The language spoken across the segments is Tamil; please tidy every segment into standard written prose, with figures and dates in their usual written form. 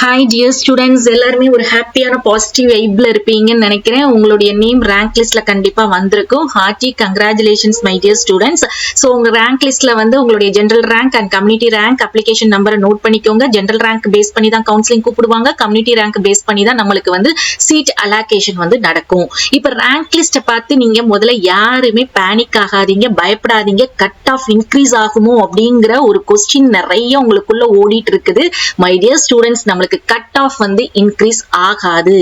ஹாய் டியர் ஸ்டூடெண்ட்ஸ், எல்லாருமே ஒரு ஹாப்பியான பாசிட்டிவ் வைப்ல இருப்பீங்கன்னு நினைக்கிறேன். உங்களுடைய நேம் ரேங்க் லிஸ்ட்ல கண்டிப்பா வந்திருக்கும். Hearty congratulations my dear students. So உங்க ரேங்க் லிஸ்ட்ல வந்து உங்களுடைய general rank and community rank application நம்பரை நோட் பண்ணிக்கோங்க. ஜென்ரல் ரேங்க் பேஸ் பண்ணி தான் கவுன்சிலிங் கூப்பிடுவாங்க. கம்யூனிட்டி ரேங்க் பேஸ் பண்ணி தான் நம்மளுக்கு வந்து சீட் அலோகேஷன் வந்து நடக்கும். இப்ப ரேங்க் லிஸ்ட்டை பார்த்து நீங்க முதல்ல யாருமே பேனிக் ஆகாதீங்க, பயப்படாதீங்க. கட் ஆஃப் இன்க்ரீஸ் ஆகுமோ அப்படிங்கிற ஒரு கொஸ்டின் நிறைய உங்களுக்குள்ள ஓடிட்டு இருக்குது. மை டியர் ஸ்டூடெண்ட்ஸ், நம்மளுக்கு கட் ஆஃப் வந்து இன்க்ரீஸ் ஆகாது.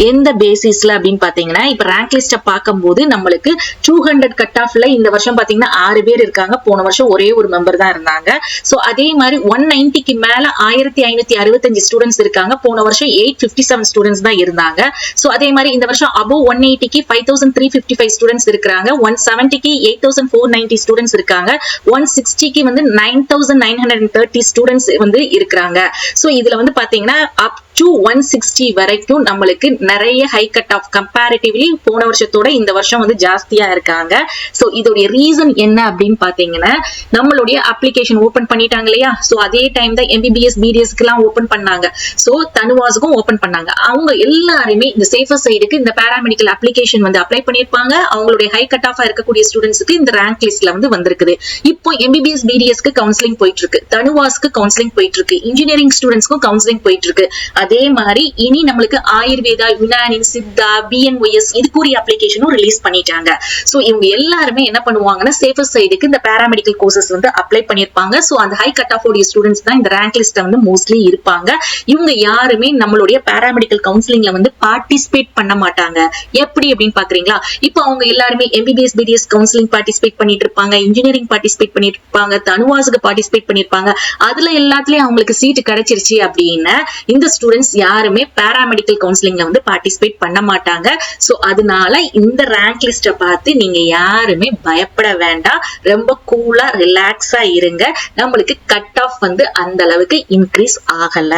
எந்த பேசிஸ்ல அப்படின்னு பாத்தீங்கன்னா, இப்ப ரேங்க் லிஸ்ட பார்க்கும்போது நம்மளுக்கு 200 கட் ஆஃப்ல இந்த வருஷம் பாத்தீங்கன்னா 6 பேர் இருக்காங்க. போன வருஷம் ஒரே ஒரு மெம்பர் தான் இருந்தாங்க. சோ அதே மாதிரி 190க்கு மேல 1565 ஸ்டூடெண்ட்ஸ் இருக்காங்க. போன வருஷம் 857 ஸ்டூடெண்ட்ஸ் தான் இருந்தாங்க. சோ அதே மாதிரி இந்த வருஷம் above 180க்கு 5355 ஸ்டூடெண்ட்ஸ் இருக்காங்க. 170க்கு 8490 ஸ்டூடெண்ட்ஸ் இருக்காங்க. 160க்கு வந்து 9930 ஸ்டூடெண்ட்ஸ் வந்து இருக்காங்க. சோ இதுல வந்து பாத்தீங்கன்னா up to 160 வரைக்கும் நம்மளுக்கு நிறைய ஹை கட் ஆஃப் கம்பேரிட்டிவ்லி போன வருஷத்தோட இந்த வருஷம் வந்து ஜாஸ்தியா இருக்காங்க. சோ இதோடைய ரீசன் என்ன அப்படின்னு பாத்தீங்கன்னா, நம்மளுடைய அப்ளிகேஷன் ஓபன் பண்ணிட்டாங்க இல்லையா? சோ அதே டைம் தான் MBBS BDSக்கு எல்லாம் ஓபன் பண்ணாங்க. சோ தனுவாஸுக்கும் ஓபன் பண்ணாங்க. அவங்க எல்லாருமே இந்த சேஃபர் சைடுக்கு இந்த பாராமெடிக்கல் அப்ளிகேஷன் வந்து அப்ளை பண்ணிருப்பாங்க. அவங்களுடைய ஹை கட் ஆஃபா இருக்கக்கூடிய ஸ்டூடெண்ட்ஸ்க்கு இந்த ரேங்க் லிஸ்ட்ல வந்து வந்திருக்குது. இப்போ MBBS BDSக்கு கவுன்சிலிங் போயிட்டு இருக்கு, தனுவாஸ்க்கு கவுன்சிலிங் போயிட்டு இருக்கு, இன்ஜினியரிங் ஸ்டூடெண்ட்ஸ்க்கும் கவுன்சிலிங் போயிட்டு இருக்கு. அதே மாதிரி இனி நம்மளுக்கு ஆயுர்வேதா, யுனானி, சித்தா, BNYS இதுக்குரிய அப்ளிகேஷனும் ரிலீஸ் பண்ணிட்டாங்க. சோ இவங்க எல்லாருமே என்ன பண்ணுவாங்கன்னா, சேஃபர் சைடுக்கு இந்த பாராமெடிக்கல் கோர்சஸ் வந்து அப்ளை பண்ணிருப்பாங்க. சோ அந்த ஹை கட் ஆஃப் உடைய ஸ்டூடெண்ட்ஸ் தான் இந்த ரேங்க் லிஸ்ட்ல வந்து மோஸ்ட்லி இருப்பாங்க. இவங்க யாருமே நம்மளுடைய பாராமெடிக்கல் கவுன்சிலிங்ல வந்து பார்ட்டிசிபேட் பண்ண மாட்டாங்க. எப்படி அப்படின்னு பாக்குறீங்களா? இப்போ அவங்க எல்லாருமே MBBS BDS கவுன்சிலிங் பார்ட்டிசிபேட் பண்ணிட்டு இருப்பாங்க, இன்ஜினியரிங் பார்ட்டிசிபேட் பண்ணிட்டு இருப்பாங்க, தனுவாஸுக்கு பார்ட்டிசிபேட் பண்ணிருப்பாங்க. அதுல எல்லாத்துலயும் அவங்களுக்கு சீட் கிடைச்சிருச்சு அப்படின்னா இந்த ஸ்டூடெண்ட்ஸ் யாருமே பாராமெடிக்கல் கவுன்சிலிங்ல வந்து பார்ட்டிசிபேட் பண்ண மாட்டாங்க. சோ அதனால இந்த ரேங்க் லிஸ்ட பார்த்து நீங்க யாருமே பயப்பட வேண்டாம். ரொம்ப கூலா ரிலாக்ஸா இருங்க. நம்மளுக்கு கட் ஆஃப் வந்து அந்த அளவுக்கு இன்க்ரீஸ் ஆகல.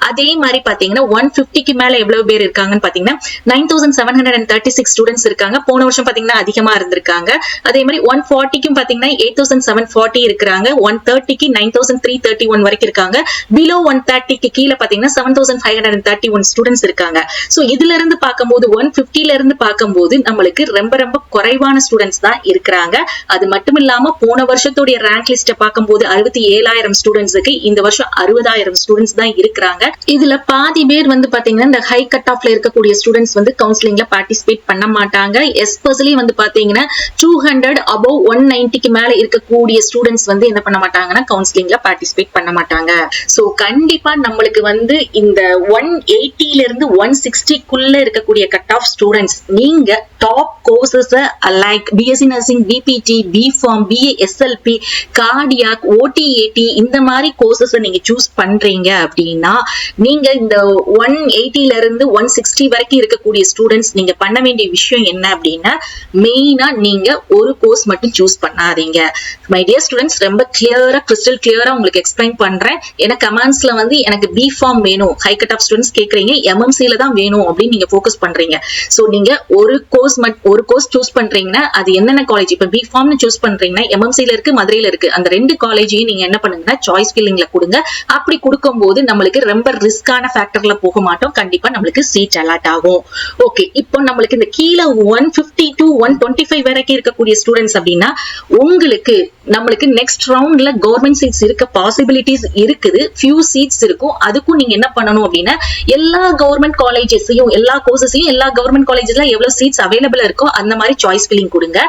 அதே மாதிரி பாத்தீங்கன்னா 150க்கு மேல எவ்வளவு பேர் இருக்காங்கன்னு பாத்தீங்கன்னா 9736 ஸ்டூடெண்ட்ஸ் இருக்காங்க. போன வருஷம் பாத்தீங்கன்னா அதிகமா இருந்திருக்காங்க. அதே மாதிரி 140க்கும் பாத்தீங்கன்னா 8740 இருக்காங்க. 130க்கு 9331 வரைக்கும் இருக்காங்க. பிலோ 130க்கு கீழே பாத்தீங்கன்னா 7531 ஸ்டூடெண்ட்ஸ் இருக்காங்க. சோ இதுல இருந்து பார்க்கும்போது 150ல இருந்து பார்க்கும்போது நம்மளுக்கு ரொம்ப ரொம்ப குறைவான ஸ்டூடெண்ட்ஸ் தான் இருக்காங்க. அது மட்டும் இல்லாம போன வருஷத்தோட ரேங்க் லிஸ்ட பார்க்கும்போது 67000 ஸ்டூடெண்ட்ஸ்க்கு இந்த வருஷம் 60000 ஸ்டூடெண்ட்ஸ் தான் இருக்காங்க. இதுல பாதி பேர் வந்து பாத்தீங்கன்னா இந்த ஹை கட் ஆஃப்ல இருக்கக்கூடிய ஸ்டூடெண்ட்ஸ் வந்து கவுன்சிலிங்ல பார்ட்டிசிபேட் பண்ண மாட்டாங்க. எஸ்பெஷலி வந்து பாத்தீங்கன்னா 200 above 190க்கு மேல இருக்கக்கூடிய ஸ்டூடெண்ட்ஸ் வந்து என்ன பண்ண மாட்டாங்கன்னா கவுன்சிலிங்ல பார்ட்டிசிபேட் பண்ண மாட்டாங்க. சோ கண்டிப்பா நம்மளுக்கு வந்து இந்த 180ல இருந்து 160க்குள்ள இருக்கக்கூடிய கட் ஆஃப் ஸ்டூடெண்ட்ஸ் நீங்க top courses like BSc nursing, BPT, BPharm, BA SLP, cardiac, OT-AT இந்த மாதிரி கோர்சஸ் நீங்க சூஸ் பண்றீங்க அப்படின்னா நீங்க இந்த 180ல இருந்து 160 வரைக்கும் இருக்கக்கூடிய ஸ்டூடெண்ட்ஸ் நீங்க பண்ண வேண்டிய விஷயம் என்ன அப்படின்னா, மெயினா நீங்க ஒரு கோர்ஸ் மட்டும் சூஸ் பண்ணாதீங்க. மை டியர் ஸ்டூடெண்ட்ஸ், ரொம்ப கிளியரா கிறிஸ்டல் கிளியரா உங்களுக்கு எக்ஸ்பிளைன் பண்றேன். ஏன்னா கமெண்ட்ஸ்ல வந்து எனக்கு BPharm வேணும், ஹை கட் ஆஃப் ஸ்டூடெண்ட்ஸ் கேக்குறீங்க, MMCல தான் வேணும் அப்படின்னு நீங்க ஃபோக்கஸ் பண்றீங்க. சோ நீங்க ஒரு கோர்ஸ் சூஸ் பண்றீங்கன்னா அது என்னென்ன காலேஜ், இப்ப BPharmனு சூஸ் பண்றீங்கன்னா MMCல இருக்கு, மதுரையில இருக்கு. அந்த ரெண்டு காலேஜையும் நீங்க என்ன பண்ணுங்கன்னா சாய்ஸ் ஃபில்லிங்ல கொடுங்க. அப்படி கொடுக்கும்போது நம்மளுக்கு ரொம்ப ரிஸ்கான ஃபேக்டர்ல போக மாட்டோம். கண்டிப்பா நம்மளுக்கு சீட் அலாட் ஆகும். ஓகே, இப்போ நம்மளுக்கு இந்த கீழே 150 to 125 வரைக்கும் இருக்கக்கூடிய ஸ்டூடெண்ட்ஸ் அப்படின்னா உங்களுக்கு நம்மளுக்கு நெக்ஸ்ட் ரவுண்ட்ல கவர்மெண்ட் சீட்ஸ் இருக்க பாசிபிலிட்டிஸ் இருக்குது. ஃபியூ சீட்ஸ் இருக்கும். அதுக்கும் நீங்க என்ன பண்ணணும் அப்படின்னா எல்லா கவர்மெண்ட் காலேஜஸையும் எல்லா கோர்சஸையும் எல்லா கவர்மெண்ட் காலேஜஸ்ல எவ்வளவு சீட்ஸ் அவைலபிள் இருக்கோ அந்த மாதிரி சாய்ஸ் ஃபில்லிங் கொடுங்க.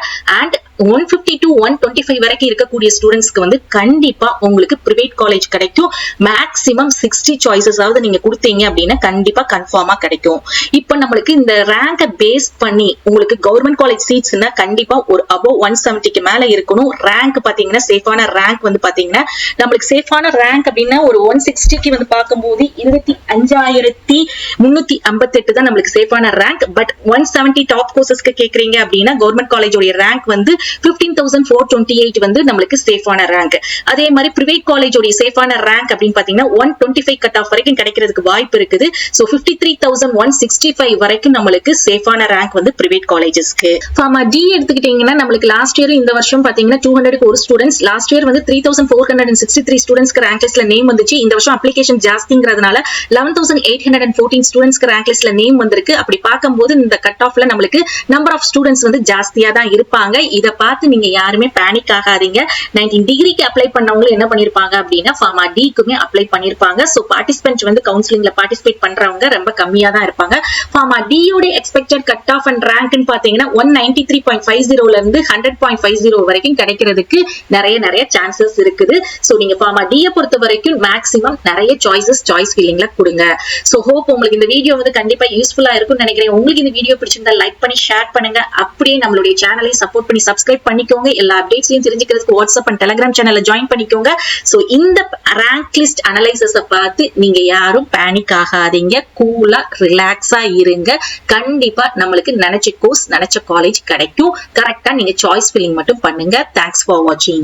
அண்ட் 150 to 125 வரைக்கும் இருக்கக்கூடிய ஸ்டூடெண்ட்ஸ்க்கு வந்து கண்டிப்பா உங்களுக்கு பிரைவேட் காலேஜ் கிடைக்கும். மேக்ஸிமம் 60 சாய்ஸஸ் ஆவது நீங்க கொடுத்தீங்க அப்படின்னா கண்டிப்பா கன்ஃபார்மா கிடைக்கும். இப்போ நம்மளுக்கு இந்த ரேங்கை பேஸ் பண்ணி உங்களுக்கு கவர்மெண்ட் காலேஜ் சீட்ஸ்னா கண்டிப்பா ஒரு above 170க்கு மேல இருக்கணும். ரேங்க் பாத்தீங்கன்னா சேஃபான ரேங்க் வந்து பாத்தீங்கன்னா நம்மளுக்கு சேஃபான ரேங்க் அப்படின்னா ஒரு 160க்கு வந்து பார்க்கும்போது 25358 தான் நம்மளுக்கு சேஃபான ரேங்க். பட் 170 டாப் கோர்சஸ்க்கு கேக்குறீங்க அப்படின்னா கவர்மெண்ட் காலேஜோட ரேங்க் வந்து 15,428 வந்து நம்மளுக்கு சேஃபான ரேங்க். அதே மாதிரி பிரைவேட் காலேஜ் உடைய சேஃபான ரேங்க் அப்படின்னு பாத்தீங்கன்னா 125 கட் ஆஃப் வரைக்கும் கிடைக்கிறதுக்கு வாய்ப்பு இருக்குது. சோ 53,165 வரைக்கும் நம்மளுக்கு சேஃபான ரேங்க் வந்து பிரைவேட் காலேஜஸ்க்கு. ஃபார்மா டி எடுத்துக்கிட்டீங்கன்னா நம்மளுக்கு லாஸ்ட் இயர் இந்த வருஷம் பாத்தீங்கன்னா 200க்கு ஒரு ஸ்டூடெண்ட்ஸ், லாஸ்ட் இயர் வந்து 3,463 ஸ்டூடெண்ட்ஸ்க்கு ரேங்க் லிஸ்ட்ல நேம் வந்துச்சு. இந்த வருஷம் அப்ளிகேஷன் ஜாஸ்திங்கிறதுனால 11,814 ஸ்டூடெண்ட்ஸ்க்கு ரேங்க் லிஸ்ட்ல நேம் வந்திருக்கு. அப்படி பார்க்கும்போது இந்த கட் ஆஃப்ல நம்மளுக்கு நம்பர் ஆஃப் ஸ்டூடெண்ட்ஸ் வந்து ஜாஸ்தியா தான் இருப்பாங்க. இத பார்த்து நீங்க யாருமே பேனிக் ஆகாதீங்க. 19 டிகிரிக்கு அப்ளை பண்ணவங்க என்ன பண்ணிருப்பாங்க அப்படின்னா ஃபார்மா டிக்குமே அப்ளை பண்ணிருப்பாங்க. சோ பார்ட்டிசிபென்ட் வந்து கவுன்சிலிங்ல பார்ட்டிசிபேட் பண்றவங்க ரொம்ப கம்மியா தான் இருப்பாங்க. ஃபார்மா டி யோட எக்ஸ்பெக்டட் கட் ஆஃப் அண்ட் ரேங்க்னு பாத்தீங்கன்னா 193.50 இருந்து 100.50 வரைக்கும் கிடைக்கிறதுக்கு நிறைய சான்சஸ் இருக்குது. சோ நீங்க ஃபார்மா டி பொறுத்த வரைக்கும் மேக்ஸிமம் நிறைய சாய்ஸ் ஃபில்லிங்ல கொடுங்க. சோ ஹோப் உங்களுக்கு இந்த வீடியோ வந்து கண்டிப்பா யூஸ்ஃபுல்லா இருக்கும்னு நினைக்கிறேன். உங்களுக்கு இந்த வீடியோ பிடிச்சிருந்தா லைக் பண்ணி ஷேர் பண்ணுங்க. அப்படியே நம்மளுடைய சேனலை சப்போர்ட் பண்ணி சப்ஸ்கிரைப் பண்ணிக்கோங்க. எல்லா அப்டேட்ஸையும் தெரிஞ்சுக்கிறதுக்கு வாட்ஸ்அப் அண்ட் டெலிகிராம் சேனல்ல ஜாயின் பண்ணிக்கோங்க. சோ இந்த ரேங்க் லிஸ்ட் அனலைசிஸ பார்த்து நீங்க யாரும் பேனிக் ஆகாதீங்க. கூலா ரிலாக்ஸா இருங்க. கண்டிப்பா நம்மளுக்கு நினைச்ச கோர்ஸ் நினைச்ச காலேஜ் கிடைக்கும். கரெக்டா நீங்க சாய்ஸ் ஃபில்லிங் மட்டும் பண்ணுங்க. தேங்க்ஸ் ஃபார் வாட்சிங்.